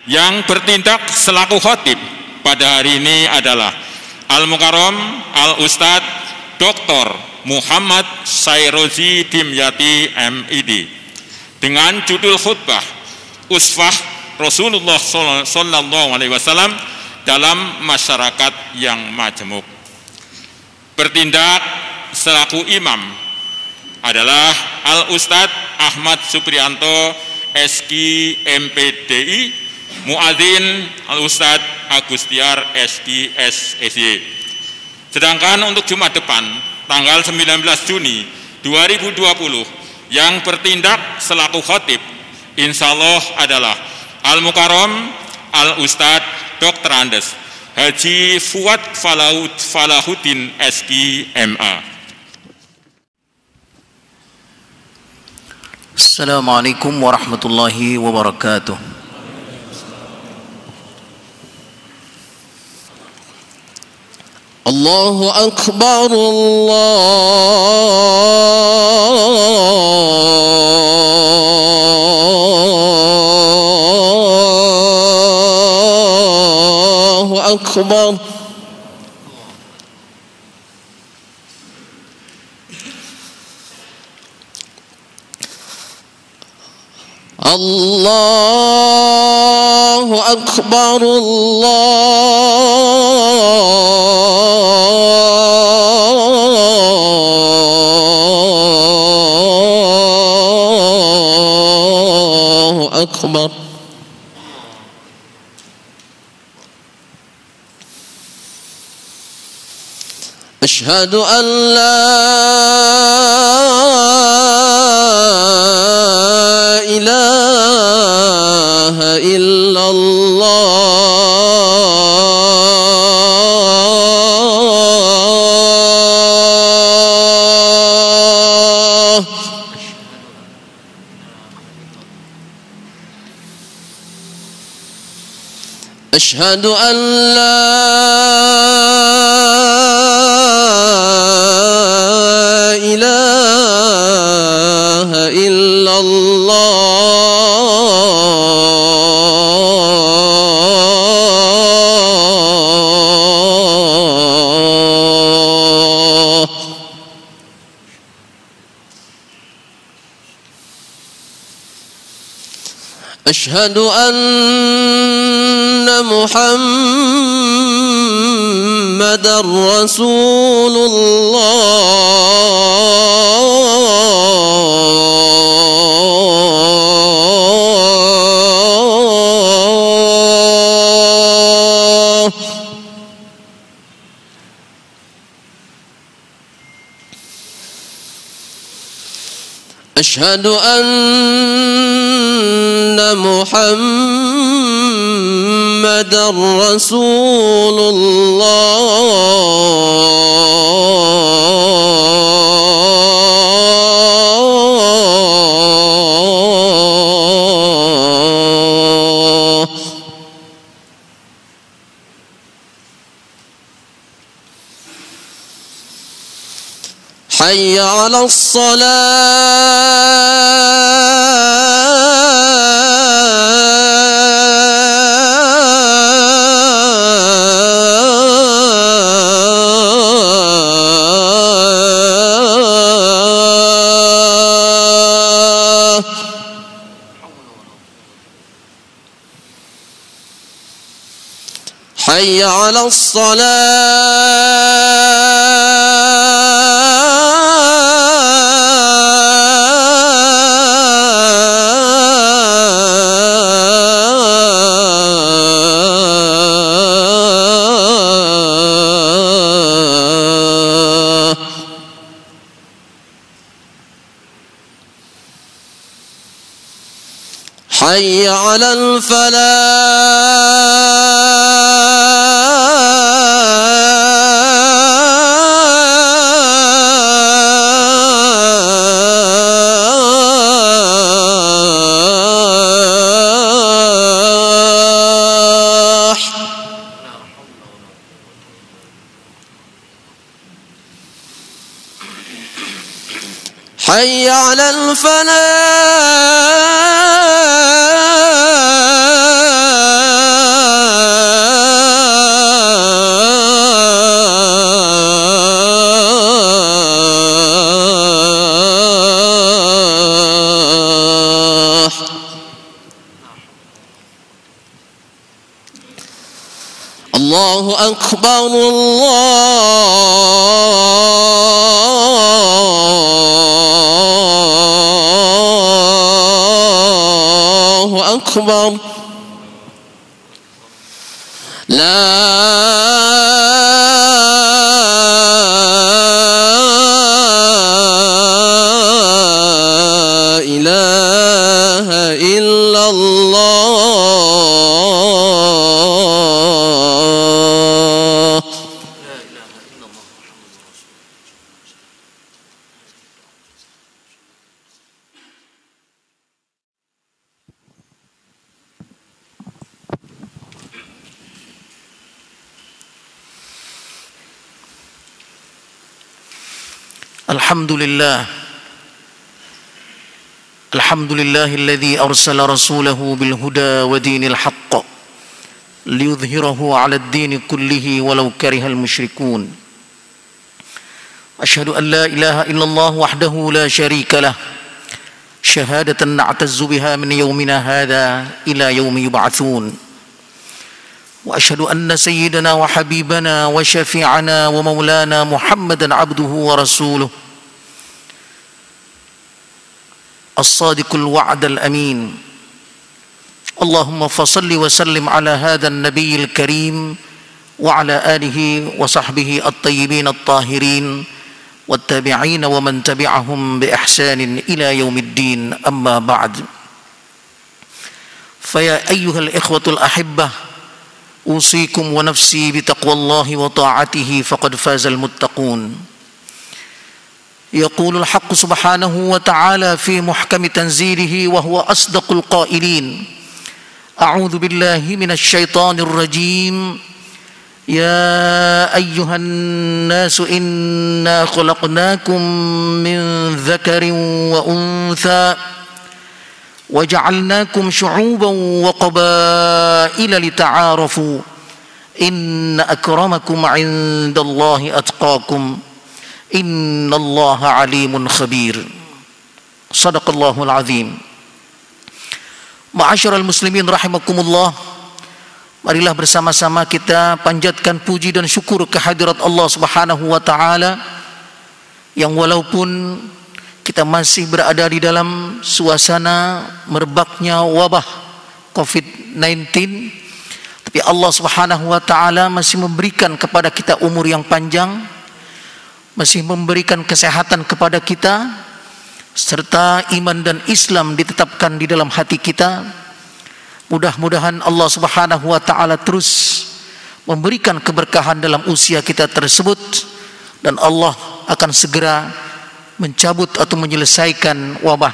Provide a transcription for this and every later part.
Yang bertindak selaku khatib pada hari ini adalah Al-Mukarram Al-Ustadz Dr. Muhammad Sairozi Dimyati MID dengan judul khutbah Uswah Rasulullah Sallallahu Alaihi Wasallam dalam masyarakat yang majemuk. Bertindak selaku imam adalah Al-Ustadz Ahmad Supriyanto SQ MPDI, Muadzin Al-Ustadz Agustiar SQ SSY. Sedangkan untuk Jumat depan tanggal 19 Juni 2020 yang bertindak selaku khatib insyaallah adalah Al-Mukarram Al-Ustadz Dr. Andes Haji Fuad Falahuddin SQ MA. Assalamualaikum warahmatullahi wabarakatuh. Allahu Akbar, Allahu Akbar. Allahu Akbar, Allahu Akbar. Asyhadu an la ilaha illallah. Asyhadu an la ilaha illallah. Asyhadu anna Muhammadar Rasulullah. Asyhadu anna Muhammadar Rasulullah. Hayya 'alas salah. Hayya 'alas salah. Hayya 'alal falah. Hayya 'alal falah. الله أكبر الله أكبر لا إله إلا الله. الحمد لله الذي أرسل رسوله بالهدى ودين الحق ليظهره على الدين كله ولو كره المشركون. أشهد أن لا إله إلا الله وحده لا شريك له شهادة نعتز بها من يومنا هذا إلى يوم يبعثون. وأشهد أن سيدنا وحبيبنا وشفيعنا ومولانا محمدا عبده ورسوله الصادق الوعد الأمين. اللهم فصل وسلم على هذا النبي الكريم وعلى آله وصحبه الطيبين الطاهرين والتابعين ومن تبعهم بإحسان إلى يوم الدين. أما بعد، فيا أيها الإخوة الأحبة، أوصيكم ونفسي بتقوى الله وطاعته فقد فاز المتقون. يقول الحق سبحانه وتعالى في محكم تنزيله وهو أصدق القائلين: أعوذ بالله من الشيطان الرجيم. يا أيها الناس إنا خلقناكم من ذكر وأنثى وجعلناكم شعوبا وقبائل لتعارفوا إن أكرمكم عند الله أتقاكم إن الله عليم خبير. صدق الله العظيم. Ma'asyiral muslimin rahimakumullah, marilah bersama-sama kita panjatkan puji dan syukur kehadirat Allah Subhanahu wa taala yang walaupun kita masih berada di dalam suasana merebaknya wabah COVID-19, tapi Allah Subhanahu wa taala masih memberikan kepada kita umur yang panjang, masih memberikan kesehatan kepada kita, serta iman dan Islam ditetapkan di dalam hati kita. Mudah-mudahan Allah Subhanahu wa taala terus memberikan keberkahan dalam usia kita tersebut, dan Allah akan segera mencabut atau menyelesaikan wabah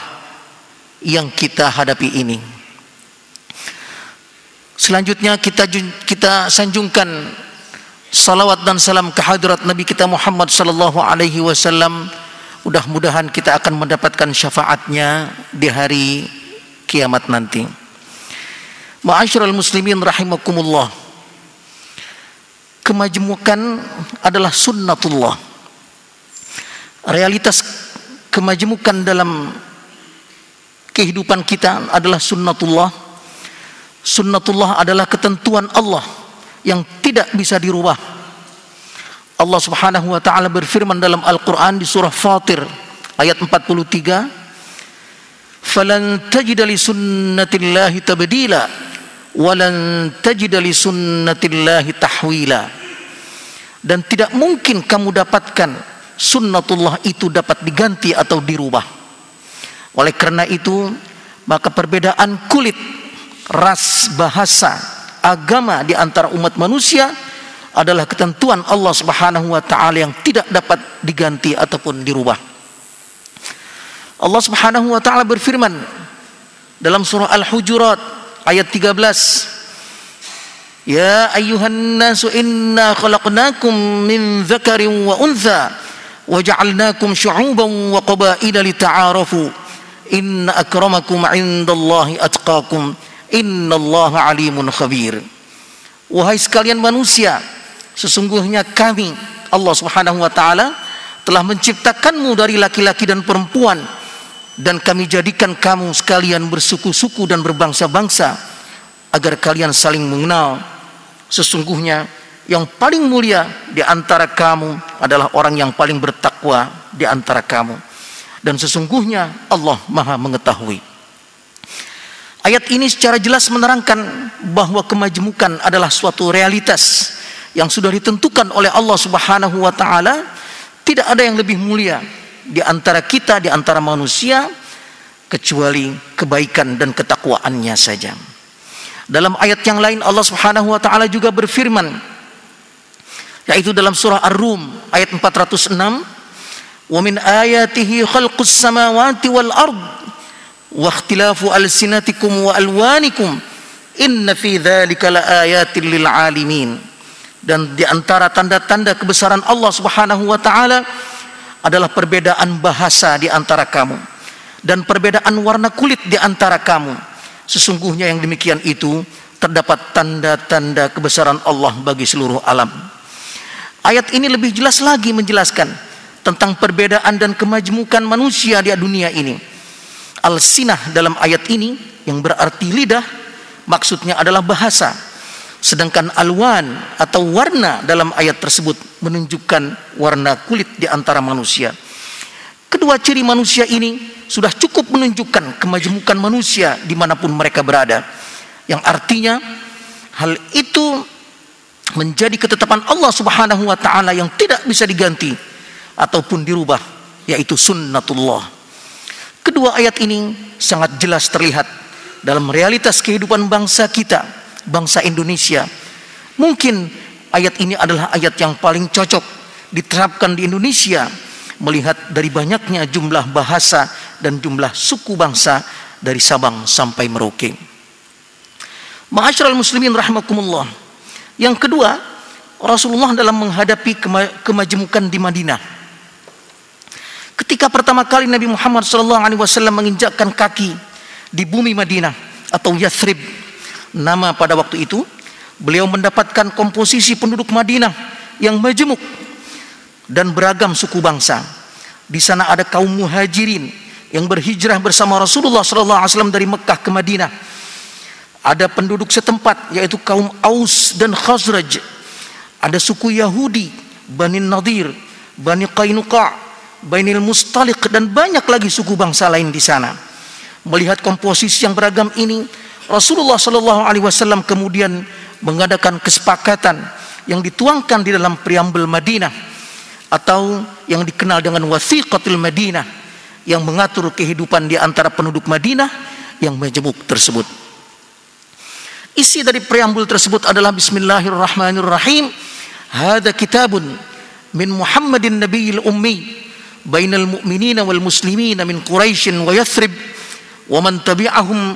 yang kita hadapi ini. Selanjutnya kita sanjungkan salawat dan salam kehadirat Nabi kita Muhammad sallallahu alaihi wasallam. Mudah-mudahan kita akan mendapatkan syafaatnya di hari kiamat nanti. Ma'asyiral muslimin rahimakumullah, kemajemukan adalah sunnatullah. Realitas kemajemukan dalam kehidupan kita adalah sunnatullah. Sunnatullah adalah ketentuan Allah yang tidak bisa dirubah. Allah Subhanahu wa taala berfirman dalam Al-Qur'an di surah Fatir ayat 43, "Falan tajida li sunnatillahi tabdila wa lan tajida li sunnatillahi tahwila." Dan tidak mungkin kamu dapatkan sunnatullah itu dapat diganti atau dirubah. Oleh karena itu, maka perbedaan kulit, ras, bahasa, agama di antara umat manusia adalah ketentuan Allah Subhanahu wa taala yang tidak dapat diganti ataupun dirubah. Allah Subhanahu wa taala berfirman dalam surah Al-Hujurat ayat 13, "Ya ayyuhan nasu inna khalaqnakum min dzakarin wa untha wa ja'alnakum syu'uban wa qabaila lita'arafu inna akramakum 'indallahi atqakum innallaha 'alimun khabir." Wahai sekalian manusia, sesungguhnya kami, Allah Subhanahu wa taala, telah menciptakanmu dari laki-laki dan perempuan, dan kami jadikan kamu sekalian bersuku-suku dan berbangsa-bangsa agar kalian saling mengenal. Sesungguhnya yang paling mulia di antara kamu adalah orang yang paling bertakwa di antara kamu. Dan sesungguhnya Allah Maha mengetahui. Ayat ini secara jelas menerangkan bahwa kemajemukan adalah suatu realitas yang sudah ditentukan oleh Allah Subhanahu wa taala. Tidak ada yang lebih mulia di antara kita, di antara manusia, kecuali kebaikan dan ketakwaannya saja. Dalam ayat yang lain Allah Subhanahu wa taala juga berfirman, yaitu dalam surah Ar-Rum ayat 406, "Wa min ayatihi khalqus samawati wal ard wa ikhtilafu alsinatikum wa alwanikum inna fi dzalika laayatin lil alamin." Dan di antara tanda-tanda kebesaran Allah Subhanahu wa taala adalah perbedaan bahasa di antara kamu dan perbedaan warna kulit di antara kamu. Sesungguhnya yang demikian itu terdapat tanda-tanda kebesaran Allah bagi seluruh alam. Ayat ini lebih jelas lagi menjelaskan tentang perbedaan dan kemajemukan manusia di dunia ini. Al-sinah dalam ayat ini yang berarti lidah maksudnya adalah bahasa. Sedangkan alwan atau warna dalam ayat tersebut menunjukkan warna kulit di antara manusia. Kedua ciri manusia ini sudah cukup menunjukkan kemajemukan manusia dimanapun mereka berada. Yang artinya hal itu menjadi ketetapan Allah Subhanahu wa taala yang tidak bisa diganti ataupun dirubah, yaitu sunnatullah. Kedua ayat ini sangat jelas terlihat dalam realitas kehidupan bangsa kita, bangsa Indonesia. Mungkin ayat ini adalah ayat yang paling cocok diterapkan di Indonesia melihat dari banyaknya jumlah bahasa dan jumlah suku bangsa dari Sabang sampai Merauke. Ma'asyiral muslimin rahimakumullah. Yang kedua, Rasulullah dalam menghadapi kemajemukan di Madinah. Ketika pertama kali Nabi Muhammad SAW menginjakkan kaki di bumi Madinah atau Yathrib, nama pada waktu itu, beliau mendapatkan komposisi penduduk Madinah yang majemuk dan beragam suku bangsa. Di sana ada kaum muhajirin yang berhijrah bersama Rasulullah SAW dari Mekah ke Madinah. Ada penduduk setempat yaitu kaum Aus dan Khazraj. Ada suku Yahudi, Bani Nadir, Bani Qainuqa', Bani Mustaliq, dan banyak lagi suku bangsa lain di sana. Melihat komposisi yang beragam ini, Rasulullah SAW kemudian mengadakan kesepakatan yang dituangkan di dalam preambel Madinah atau yang dikenal dengan Wathiqatul Madinah, yang mengatur kehidupan di antara penduduk Madinah yang majemuk tersebut. Isi dari preambul tersebut adalah Bismillahirrahmanirrahim. Hada kitabun min Muhammadin nabiyil ummi bainal mu'minina wal muslimina min Quraisyin wa Yathrib wa man tabi'ahum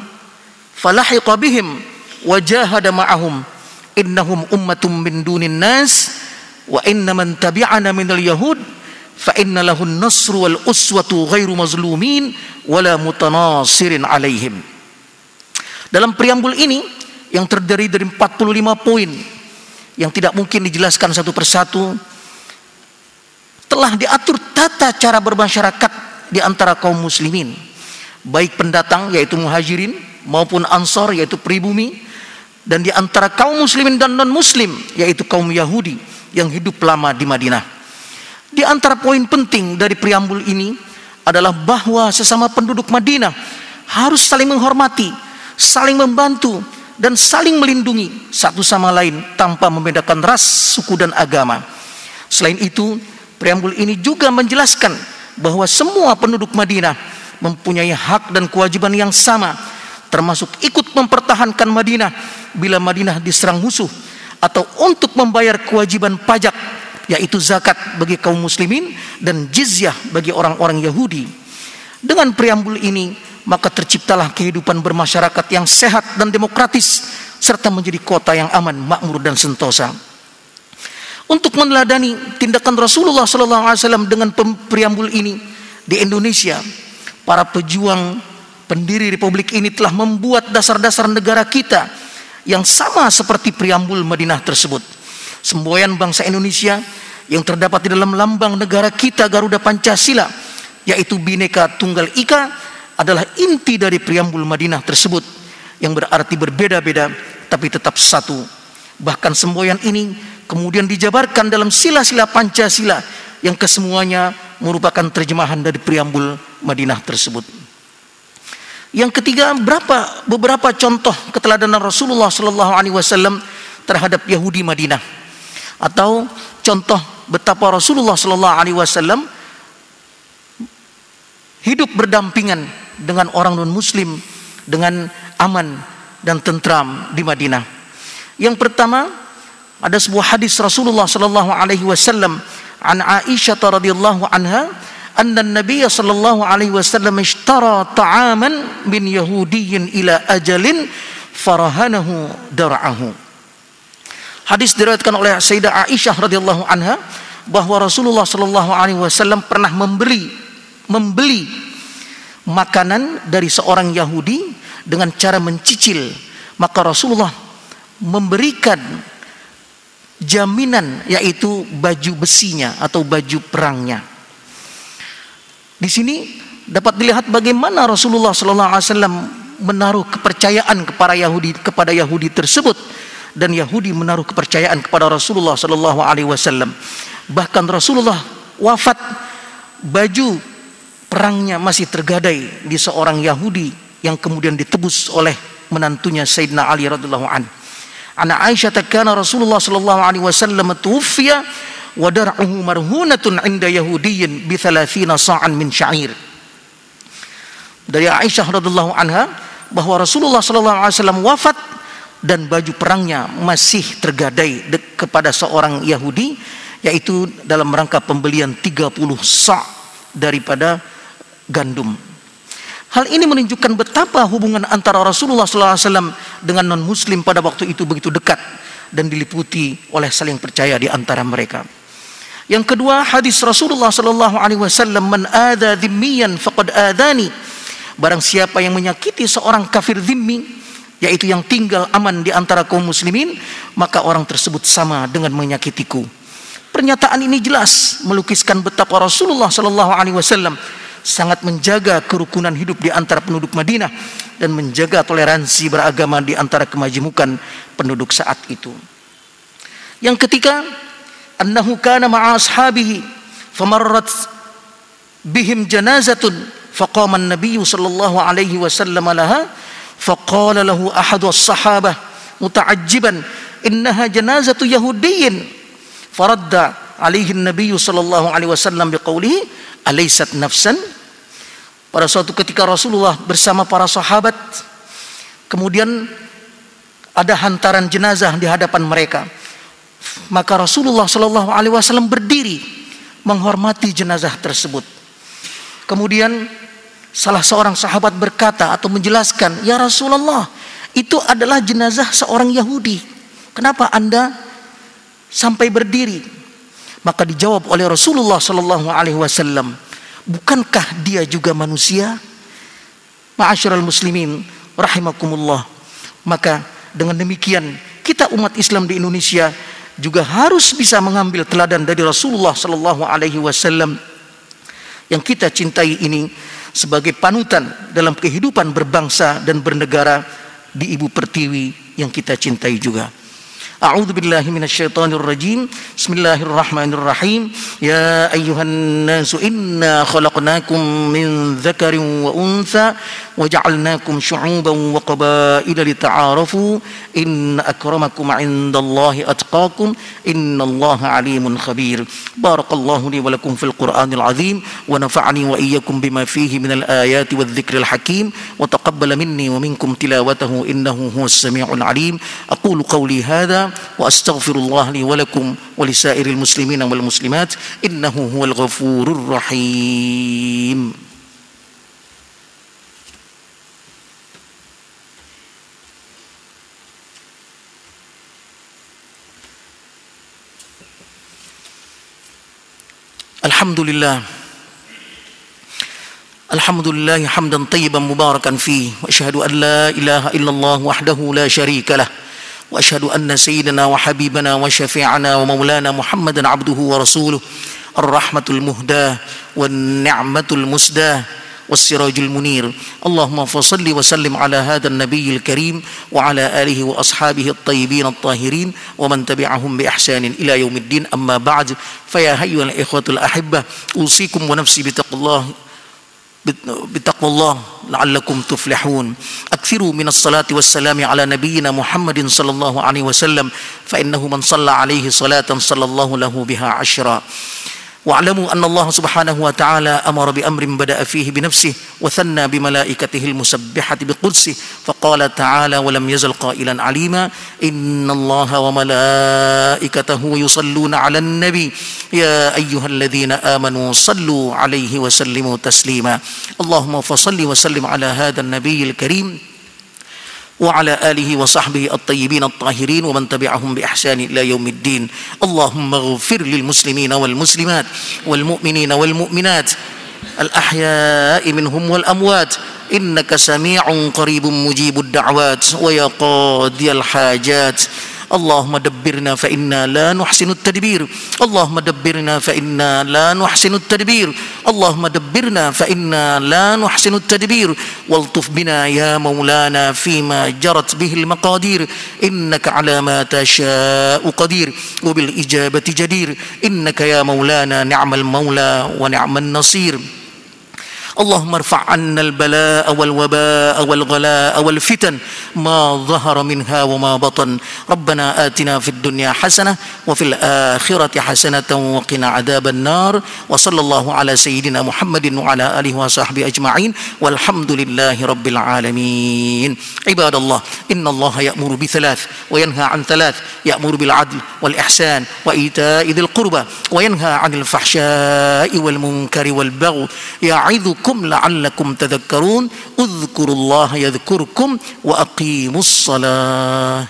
falahiqa bihim wa jahada ma'ahum innahum ummatum min dunin nas wa inna man tabi'ana minal yahud fa inna lahun nasru wal uswatu ghairu mazlumin wala mutanasirin alaihim. Dalam preambul ini yang terdiri dari 45 poin yang tidak mungkin dijelaskan satu persatu, telah diatur tata cara bermasyarakat di antara kaum muslimin, baik pendatang yaitu muhajirin maupun ansor yaitu pribumi, dan di antara kaum muslimin dan non muslim yaitu kaum Yahudi yang hidup lama di Madinah. Di antara poin penting dari preambul ini adalah bahwa sesama penduduk Madinah harus saling menghormati, saling membantu, dan saling melindungi satu sama lain tanpa membedakan ras, suku, dan agama. Selain itu, preambul ini juga menjelaskan bahwa semua penduduk Madinah mempunyai hak dan kewajiban yang sama, termasuk ikut mempertahankan Madinah bila Madinah diserang musuh, atau untuk membayar kewajiban pajak yaitu zakat bagi kaum muslimin dan jizyah bagi orang-orang Yahudi. Dengan preambul ini maka terciptalah kehidupan bermasyarakat yang sehat dan demokratis serta menjadi kota yang aman, makmur, dan sentosa. Untuk meneladani tindakan Rasulullah SAW dengan preambul ini di Indonesia, para pejuang pendiri Republik ini telah membuat dasar-dasar negara kita yang sama seperti preambul Madinah tersebut. Semboyan bangsa Indonesia yang terdapat di dalam lambang negara kita Garuda Pancasila, yaitu Bhinneka Tunggal Ika, adalah inti dari preambul Madinah tersebut yang berarti berbeda-beda tapi tetap satu. Bahkan semboyan ini kemudian dijabarkan dalam sila-sila Pancasila yang kesemuanya merupakan terjemahan dari preambul Madinah tersebut. Yang ketiga, beberapa contoh keteladanan Rasulullah sallallahu alaihi wasallam terhadap Yahudi Madinah, atau contoh betapa Rasulullah sallallahu alaihi wasallam hidup berdampingan dengan orang non-muslim dengan aman dan tentram di Madinah. Yang pertama, ada sebuah hadis Rasulullah sallallahu alaihi wasallam an Aisyah radhiyallahu anha anna an-nabiy sallallahu alaihi wasallam ishtara ta'aman min yahudiyyin ila ajalin farahanahu dar'ahu. Hadis diriwayatkan oleh Sayyidah Aisyah radhiyallahu anha bahwa Rasulullah sallallahu alaihi wasallam pernah membeli makanan dari seorang Yahudi dengan cara mencicil. Maka Rasulullah memberikan jaminan, yaitu baju besinya atau baju perangnya. Di sini dapat dilihat bagaimana Rasulullah SAW menaruh kepercayaan kepada Yahudi tersebut, dan Yahudi menaruh kepercayaan kepada Rasulullah SAW. Bahkan Rasulullah wafat, baju perangnya masih tergadai di seorang Yahudi yang kemudian ditebus oleh menantunya Sayyidina Ali radhiyallahu anhu. Ana Aisyah kana Rasulullah sallallahu alaihi wasallam tuwfiya wa dar'uhu marhunatun 'inda yahudiyyin bi 30 sa'an min sya'ir. Dari Aisyah radhiyallahu anha bahwa Rasulullah sallallahu alaihi wasallam wafat dan baju perangnya masih tergadai kepada seorang Yahudi, yaitu dalam rangka pembelian 30 sa' daripada gandum. Hal ini menunjukkan betapa hubungan antara Rasulullah SAW dengan non-muslim pada waktu itu begitu dekat dan diliputi oleh saling percaya di antara mereka. Yang kedua, hadis Rasulullah SAW, man adza dhimmiyan faqad adani. Barang siapa yang menyakiti seorang kafir dhimmi, yaitu yang tinggal aman di antara kaum muslimin, maka orang tersebut sama dengan menyakitiku. Pernyataan ini jelas melukiskan betapa Rasulullah SAW sangat menjaga kerukunan hidup di antara penduduk Madinah dan menjaga toleransi beragama di antara kemajemukan penduduk saat itu. Yang ketiga, annahu kana ma'a ashabihi famarrat bihim janazatun faqama an-nabiy sallallahu alaihi wasallam laha faqala lahu ahadu as-sahabah muta'ajjiban innaha janazatu yahudiyyin faradda alaihi an-nabiy sallallahu alaihi wasallam biqaulihi alaysat nafsan. Pada suatu ketika Rasulullah bersama para sahabat, kemudian ada hantaran jenazah di hadapan mereka. Maka Rasulullah sallallahu alaihi wasallam berdiri menghormati jenazah tersebut. Kemudian salah seorang sahabat berkata atau menjelaskan, "Ya Rasulullah, itu adalah jenazah seorang Yahudi. Kenapa Anda sampai berdiri?" Maka dijawab oleh Rasulullah sallallahu alaihi wasallam, "Bukankah dia juga manusia?" Ma'asyiral muslimin rahimakumullah. Maka dengan demikian kita umat Islam di Indonesia juga harus bisa mengambil teladan dari Rasulullah sallallahu alaihi wasallam yang kita cintai ini sebagai panutan dalam kehidupan berbangsa dan bernegara di ibu pertiwi yang kita cintai juga. A'udzu billahi minasyaitonir rajim. Bismillahirrahmanirrahim. Ya ayyuhan nasu inna khalaqnakum min dzakarin wa untha wa ja'alnakum syu'uban wa qabaila lita'arafu inna akramakum 'indallahi atqakum innallaha 'alimun khabir. Barakallahu li wa lakum fil Qur'anil 'azim wa nafa'ani wa iyyakum bima fihi minal ayati wadh-dhikril hakim wa taqabbala minni wa minkum tilawatahu innahu huwas samiul 'alim. Aqulu qawli hadza wa astaghfirullah li wa lakum wa lisairil muslimin wal muslimat innahu huwal ghafurur rahim. Alhamdulillah hamdan tayyiban mubarakan fi wa asyhadu an la ilaha illallah wahdahu la syarika lah wa asyhadu anna sayyidana wa habibana wa syafi'ana wa maulana Muhammadan abduhu wa rasuluh ar-rahmatul muhdah wan ni'matul musdah والسراج المنير. اللهم فصل وسلم على هذا النبي الكريم وعلى آله وأصحابه الطيبين الطاهرين ومن تبعهم بإحسان إلى يوم الدين. أما بعد، فيا أيها الإخوة الأحبة، أوصيكم ونفسي بتقوى الله لعلكم تفلحون. أكثروا من الصلاة والسلام على نبينا محمد صلى الله عليه وسلم، فإنه من صلى عليه صلاة صلى الله له بها 10. واعلموا أن الله سبحانه وتعالى أمر بأمر بدأ فيه بنفسه وثنى بملائكته المسبحة بقدسه، فقال تعالى: ولم يزل قائلا عليما: إن الله وملائكته يصلون على النبي يا أيها الذين آمنوا صلوا عليه وسلموا تسليما. اللهم فصل وسلم على هذا النبي الكريم وعلى آله وصحبه الطيبين الطاهرين ومن تبعهم بإحسان إلى يوم الدين. اللهم اغفر للمسلمين والمسلمات والمؤمنين والمؤمنات الأحياء منهم والأموات، إنك سميع قريب مجيب الدعوات ويا قاضي الحاجات. اللهم دبرنا فإنا لا نحسن التدبير، اللهم دبرنا فإنا لا نحسن التدبير، اللهم دبرنا فإنا لا نحسن التدبير، والطف بنا يا مولانا فيما جرت به المقادير، إنك على ما تشاء قدير وبالإجابة جدير، إنك يا مولانا نعم المولى ونعم النصير. اللهم ارفع عنا البلاء والوباء والغلاء والفتن ما ظهر منها وما بطن. ربنا آتنا في الدنيا حسنة وفي الآخرة حسنة وقنا عذاب النار. وصلى الله على سيدنا محمد وعلى آله وصحبه أجمعين، والحمد لله رب العالمين. عباد الله، إن الله يأمر بثلاث وينهى عن ثلاث: يأمر بالعدل والإحسان وإيتاء ذي القربى، وينهى عن الفحشاء والمنكر والبغي، يعظكم لعلكم تذكرون. اذكروا الله يذكركم وأقيموا الصلاة.